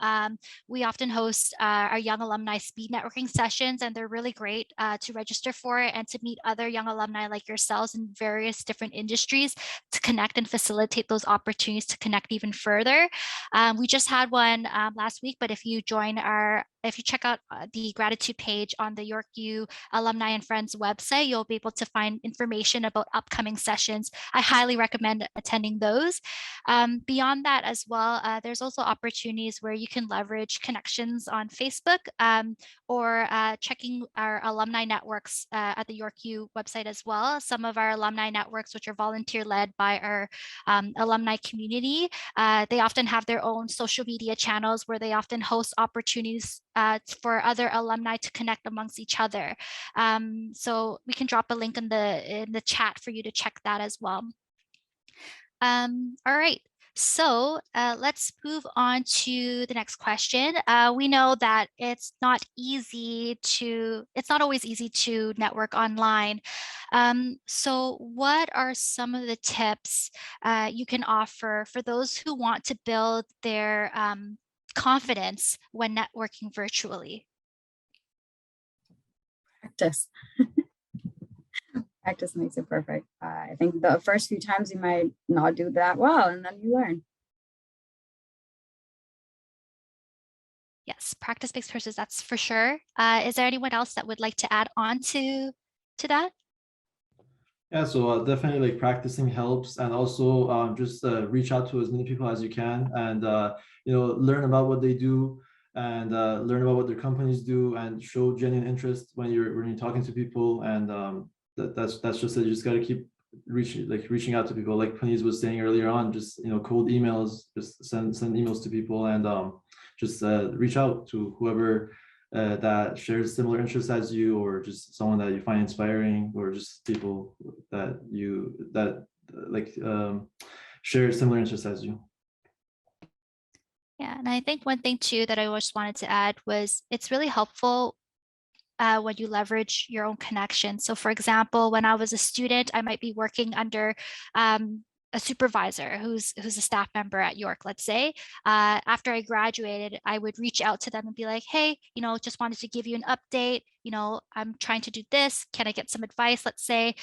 we often host our young alumni speed networking sessions, and they're really great to register for it and to meet other young alumni like yourselves in various different industries to connect and facilitate those opportunities to connect even further. We just had one last week, but if you check out the GRADitude page on the York U Alumni and Friends website, you'll be able to find information about upcoming sessions. I highly recommend attending those. Beyond that as well, there's also opportunities where you can leverage connections on Facebook or checking our alumni networks at the York U website as well. Some of our alumni networks, which are volunteer-led by our alumni community, they often have their own social media channels where they often host opportunities for other alumni to connect amongst each other. So we can drop a link in the chat for you to check that as well. All right. So let's move on to the next question. We know that it's not always easy to network online. So what are some of the tips you can offer for those who want to build their confidence when networking virtually? Practice. Practice makes it perfect. I think the first few times you might not do that well, and then you learn. Yes, practice makes perfect, that's for sure. Is there anyone else that would like to add on to that? Yeah, so definitely like practicing helps, and also just reach out to as many people as you can, and learn about what they do. and learn about what their companies do and show genuine interest when you're talking to people. And that's just it. You just got to keep reaching out to people, like Paniz was saying earlier on. Just cold emails, just send emails to people, and just reach out to whoever that shares similar interests as you, or just someone that you find inspiring, or just people that share similar interests as you. Yeah, and I think one thing too that I just wanted to add was it's really helpful when you leverage your own connections. So for example, when I was a student, I might be working under a supervisor who's a staff member at York, let's say. After I graduated, I would reach out to them and be like, hey, just wanted to give you an update. I'm trying to do this. Can I get some advice? Let's say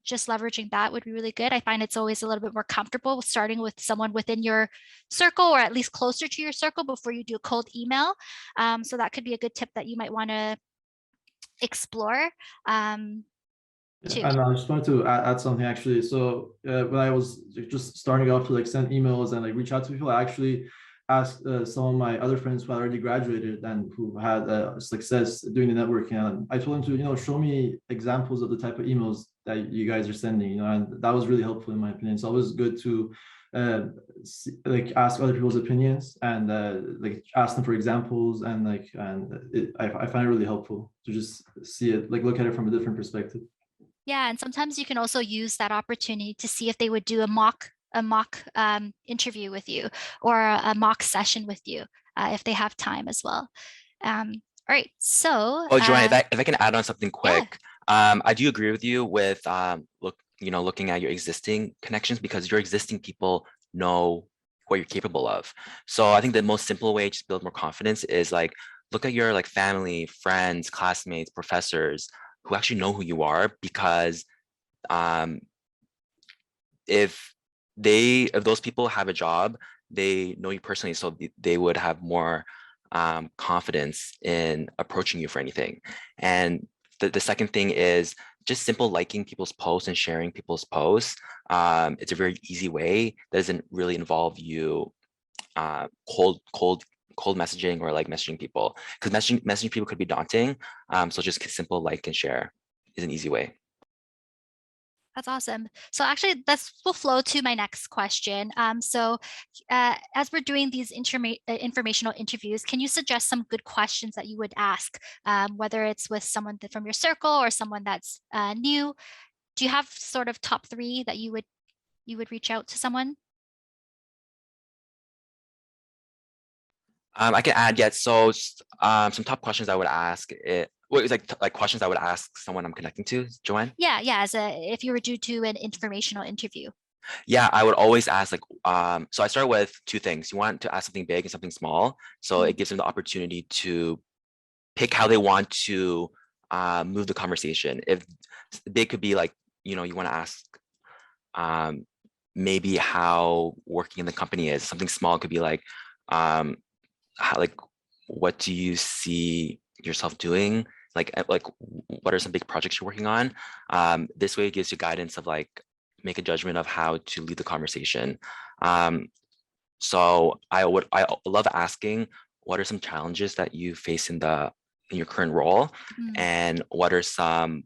just leveraging that would be really good. I find it's always a little bit more comfortable starting with someone within your circle, or at least closer to your circle, before you do a cold email. So that could be a good tip that you might want to explore. Yeah, and I just wanted to add something actually. So when I was just starting off to send emails and reach out to people, I actually asked some of my other friends who had already graduated and who had success doing the networking. And I told them to show me examples of the type of emails that you guys are sending. And that was really helpful in my opinion. It's always good to ask other people's opinions and ask them for examples, and I find it really helpful to just see it, look at it from a different perspective. Yeah, and sometimes you can also use that opportunity to see if they would do a mock interview with you, or a mock session with you if they have time as well. All right, so Joanne, if I can add on something quick. Yeah. I do agree with you with looking at your existing connections, because your existing people know what you're capable of. So I think the most simple way to build more confidence is look at your family, friends, classmates, professors who actually know who you are, because if those people have a job, they know you personally, so they would have more confidence in approaching you for anything. And the second thing is just simple liking people's posts and sharing people's posts. It's a very easy way that doesn't really involve you cold messaging or messaging people, because messaging people could be daunting. So just simple like and share is an easy way. That's awesome. So actually, will flow to my next question. As we're doing these informational interviews, can you suggest some good questions that you would ask, whether it's with someone from your circle or someone that's new? Do you have sort of top 3 that you would reach out to someone? I can add yet. So some top questions I would ask questions I would ask someone I'm connecting to, Joanne? Yeah, if you were due to an informational interview. Yeah, I would always ask so I start with 2 things. You want to ask something big and something small. So it gives them the opportunity to pick how they want to move the conversation. If big could be you want to ask maybe how working in the company is. Something small could be what do you see yourself doing? What are some big projects you're working on? This way it gives you guidance of make a judgment of how to lead the conversation. So I love asking, what are some challenges that you face in your current role, and what are some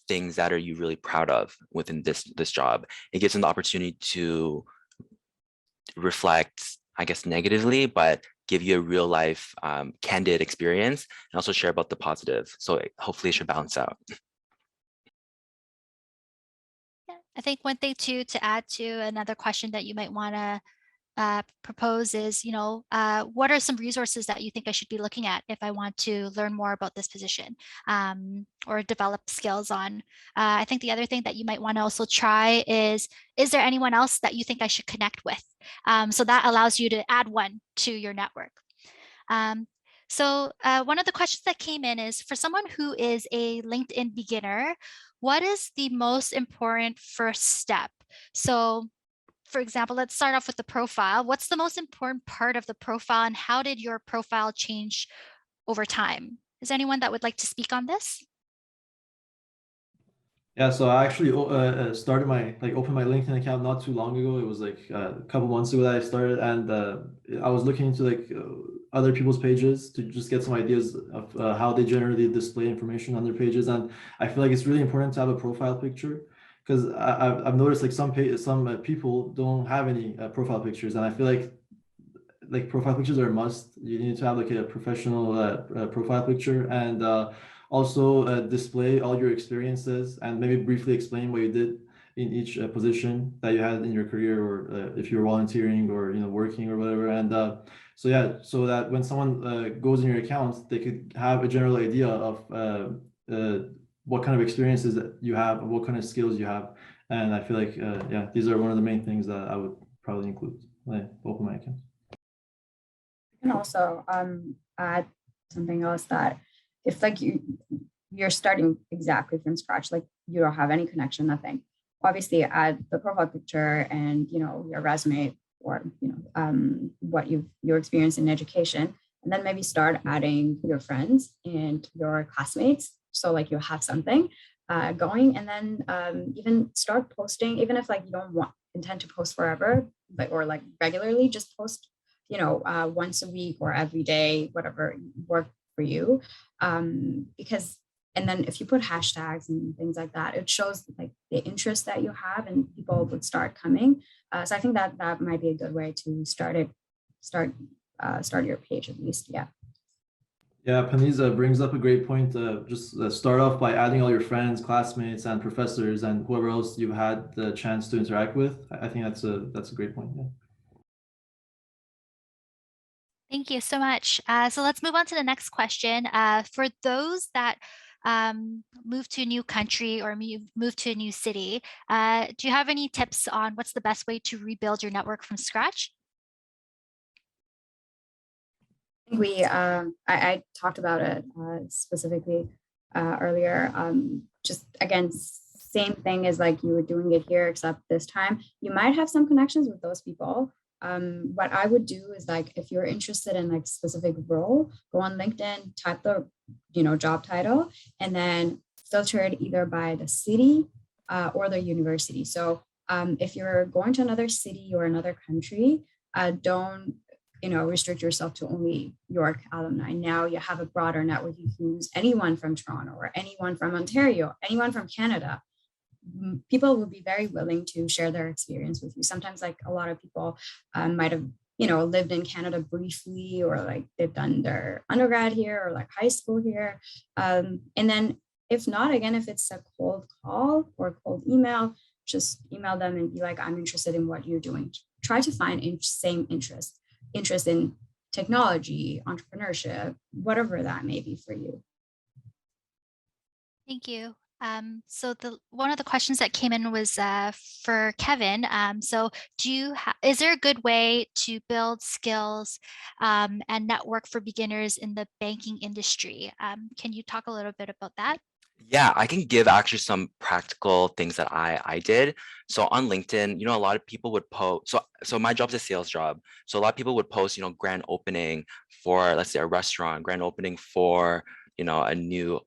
things that are you really proud of within this job? It gives them the opportunity to reflect, I guess, negatively, but give you a real life candid experience, and also share about the positive. So hopefully it should balance out. Yeah, I think one thing too, to add to another question that you might want to propose is, what are some resources that you think I should be looking at if I want to learn more about this position, or develop skills on? I think the other thing that you might want to also try is there anyone else that you think I should connect with? So that allows you to add one to your network. One of the questions that came in is, for someone who is a LinkedIn beginner, what is the most important first step? So for example, let's start off with the profile. What's the most important part of the profile, and how did your profile change over time? Is there anyone that would like to speak on this? Yeah, so I actually started opened my LinkedIn account not too long ago. It was a couple months ago that I started, and I was looking into other people's pages to just get some ideas of how they generally display information on their pages. And I feel like it's really important to have a profile picture, because I've noticed like some people don't have any profile pictures, and I feel like profile pictures are a must. You need to have like a professional profile picture, and also display all your experiences and maybe briefly explain what you did in each position that you had in your career, or if you're volunteering or working or whatever. And so yeah, so that when someone goes in your account, they could have a general idea of what kind of experiences that you have, what kind of skills you have. And I feel like yeah, these are one of the main things that I would probably include when I open my account. And also add something else, that if like you're starting exactly from scratch, like you don't have any connection, nothing, obviously add the profile picture and your resume, or what your experience in education, and then maybe start adding your friends and your classmates, so like you have something going. And then even start posting, even if like you don't intend to post forever, but or like regularly, just post once a week or every day, whatever work for you. Because, and then if you put hashtags and things like that, it shows like the interest that you have, and people would start coming. So I think that might be a good way to start your page, at least. Yeah. Yeah, Paniz brings up a great point. Just start off by adding all your friends, classmates, and professors, and whoever else you've had the chance to interact with. I think that's a great point. Yeah. Thank you so much. So let's move on to the next question. For those that move to a new country or move to a new city, do you have any tips on what's the best way to rebuild your network from scratch? I talked about it specifically earlier. Just again, same thing as like you were doing it here, except this time you might have some connections with those people. What I would do is, like, if you're interested in like specific role, go on LinkedIn, type the job title, and then filter it either by the city or the university. So if you're going to another city or another country, don't restrict yourself to only York alumni. Now you have a broader network. You can use anyone from Toronto or anyone from Ontario, anyone from Canada. People will be very willing to share their experience with you. Sometimes, like, a lot of people might have lived in Canada briefly, or like they've done their undergrad here or like high school here. And then if not, again, if it's a cold call or a cold email, just email them and be like, I'm interested in what you're doing. Try to find same interest in technology, entrepreneurship, whatever that may be for you. Thank you. So one of the questions that came in was for Kevin. So is there a good way to build skills and network for beginners in the banking industry? Can you talk a little bit about that? Yeah, I can give actually some practical things that I did. So on LinkedIn, a lot of people would post. So my job's a sales job. So a lot of people would post, grand opening for, let's say, a restaurant, grand opening for, a new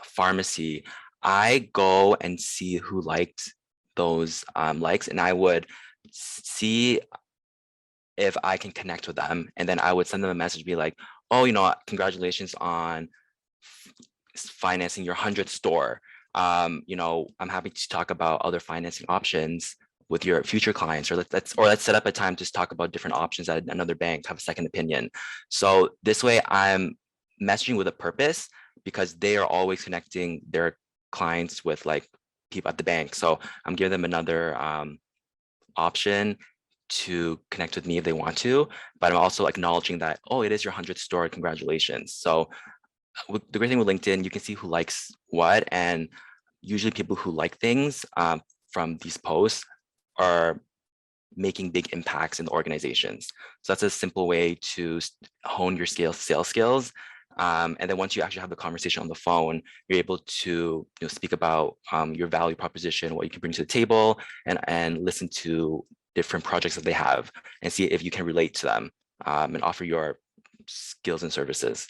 pharmacy. I go and see who liked those likes, and I would see if I can connect with them. And then I would send them a message, be like, oh, congratulations on financing your 100th store. I'm happy to talk about other financing options with your future clients, or let's set up a time to talk about different options at another bank, have a second opinion. So this way I'm messaging with a purpose, because they are always connecting their clients with like people at the bank. So I'm giving them another option to connect with me if they want to, but I'm also acknowledging that, oh, it is your 100th store, congratulations. So the great thing with LinkedIn, you can see who likes what, and usually people who like things from these posts are making big impacts in the organizations. So that's a simple way to hone your sales skills. And then once you actually have the conversation on the phone, you're able to speak about your value proposition, what you can bring to the table, and listen to different projects that they have and see if you can relate to them and offer your skills and services.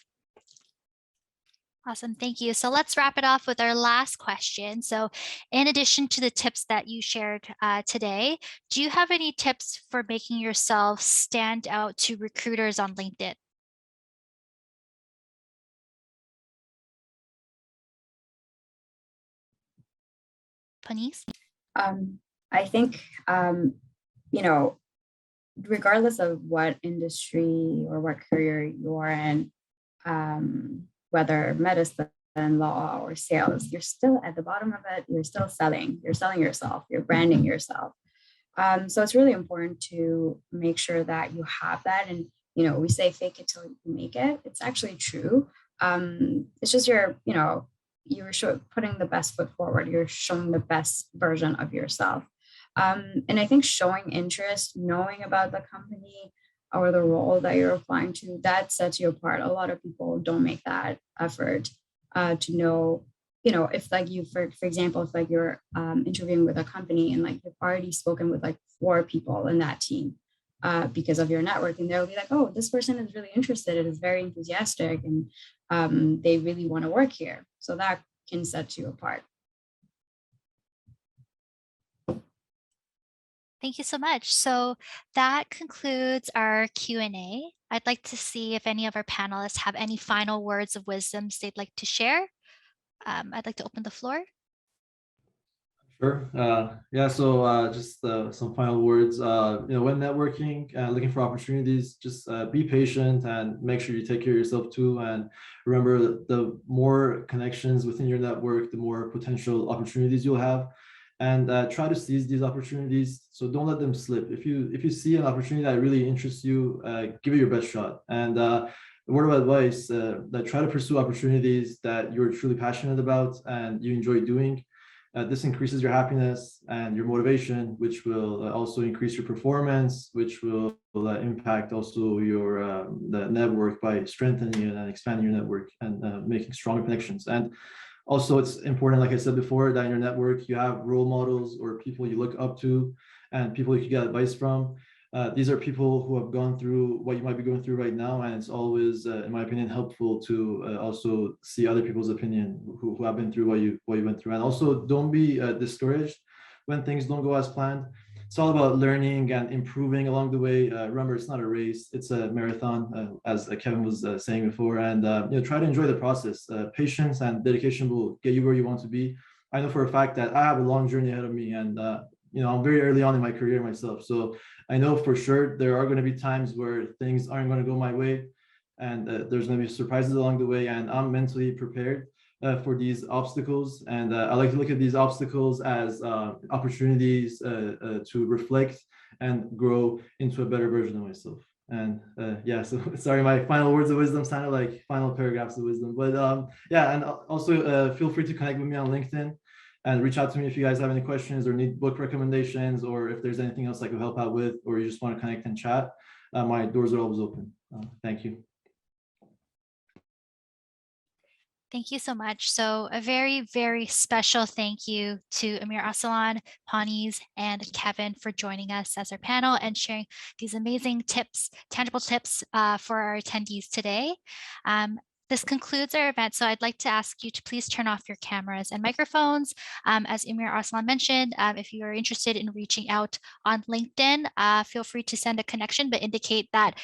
Awesome, thank you. So let's wrap it off with our last question. So in addition to the tips that you shared today, do you have any tips for making yourself stand out to recruiters on LinkedIn? Paniz? I think, you know, regardless of what industry or what career you're in, whether medicine, law, or sales, you're still at the bottom of it. You're still selling. You're selling yourself. You're branding yourself. So it's really important to make sure that you have that. And, you know, we say fake it till you make it. It's actually true. It's just you're putting the best foot forward. You're showing the best version of yourself. And I think showing interest, knowing about the company or the role that you're applying to, that sets you apart. A lot of people don't make that effort to know, you know, if like you, for example, if like you're interviewing with a company and like you've already spoken with like 4 people in that team because of your networking, they'll be like, oh, this person is really interested and is very enthusiastic and they really want to work here. So that can set you apart. Thank you so much. So that concludes our Q&A. I'd like to see if any of our panelists have any final words of wisdom they'd like to share. I'd like to open the floor. Sure. Yeah. So just some final words. You know, when networking, looking for opportunities, just be patient and make sure you take care of yourself too. And remember, the more connections within your network, the more potential opportunities you'll have. And try to seize these opportunities. So don't let them slip. If you see an opportunity that really interests you, give it your best shot. And a word of advice: that try to pursue opportunities that you're truly passionate about and you enjoy doing. This increases your happiness and your motivation, which will also increase your performance, which will impact also your the network by strengthening it and expanding your network and making stronger connections. And also, it's important, like I said before, that in your network you have role models or people you look up to and people you can get advice from. These are people who have gone through what you might be going through right now, and it's always, in my opinion, helpful to also see other people's opinion who have been through what you went through. And also, don't be discouraged when things don't go as planned. It's all about learning and improving along the way. Remember, it's not a race; it's a marathon, as Kevin was saying before. And you know, try to enjoy the process. Patience and dedication will get you where you want to be. I know for a fact that I have a long journey ahead of me, and you know, I'm very early on in my career myself. So I know for sure there are going to be times where things aren't going to go my way, and there's going to be surprises along the way. And I'm mentally prepared for these obstacles. And I like to look at these obstacles as opportunities to reflect and grow into a better version of myself. And yeah, so sorry, my final words of wisdom sounded like final paragraphs of wisdom. But yeah, and also feel free to connect with me on LinkedIn and reach out to me if you guys have any questions or need book recommendations, or if there's anything else I could help out with, or you just want to connect and chat. My doors are always open. Thank you. Thank you so much. So a very, very special thank you to Amir Arcelon, Paniz, and Kevin for joining us as our panel and sharing these amazing tips, tangible tips for our attendees today. This concludes our event, so I'd like to ask you to please turn off your cameras and microphones. As Amir Arcelon mentioned, if you are interested in reaching out on LinkedIn, feel free to send a connection, but indicate that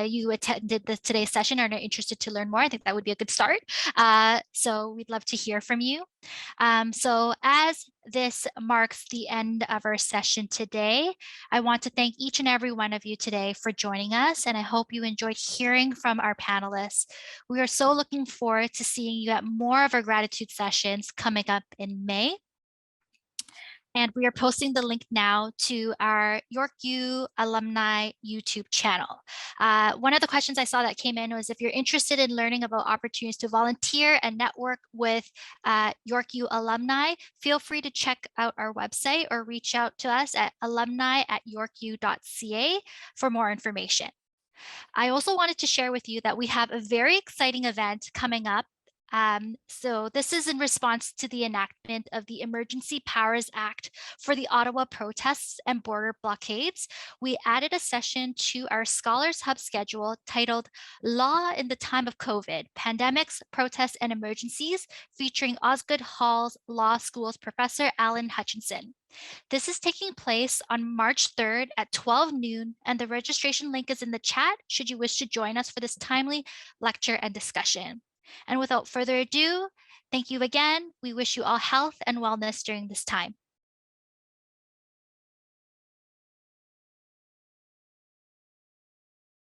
you attended today's session and are interested to learn more. I think that would be a good start. So we'd love to hear from you. So as this marks the end of our session today, I want to thank each and every one of you today for joining us, and I hope you enjoyed hearing from our panelists. We are so looking forward to seeing you at more of our GRADitude sessions coming up in May. And we are posting the link now to our YorkU Alumni YouTube channel. One of the questions I saw that came in was if you're interested in learning about opportunities to volunteer and network with YorkU alumni, feel free to check out our website or reach out to us at alumni@yorku.ca for more information. I also wanted to share with you that we have a very exciting event coming up. So this is in response to the enactment of the Emergency Powers Act for the Ottawa protests and border blockades. We added a session to our Scholars Hub schedule titled Law in the Time of COVID, Pandemics, Protests, and Emergencies, featuring Osgoode Hall's Law School's Professor Alan Hutchinson. This is taking place on March 3rd at 12 noon, and the registration link is in the chat should you wish to join us for this timely lecture and discussion. And without further ado, thank you again. We wish you all health and wellness during this time.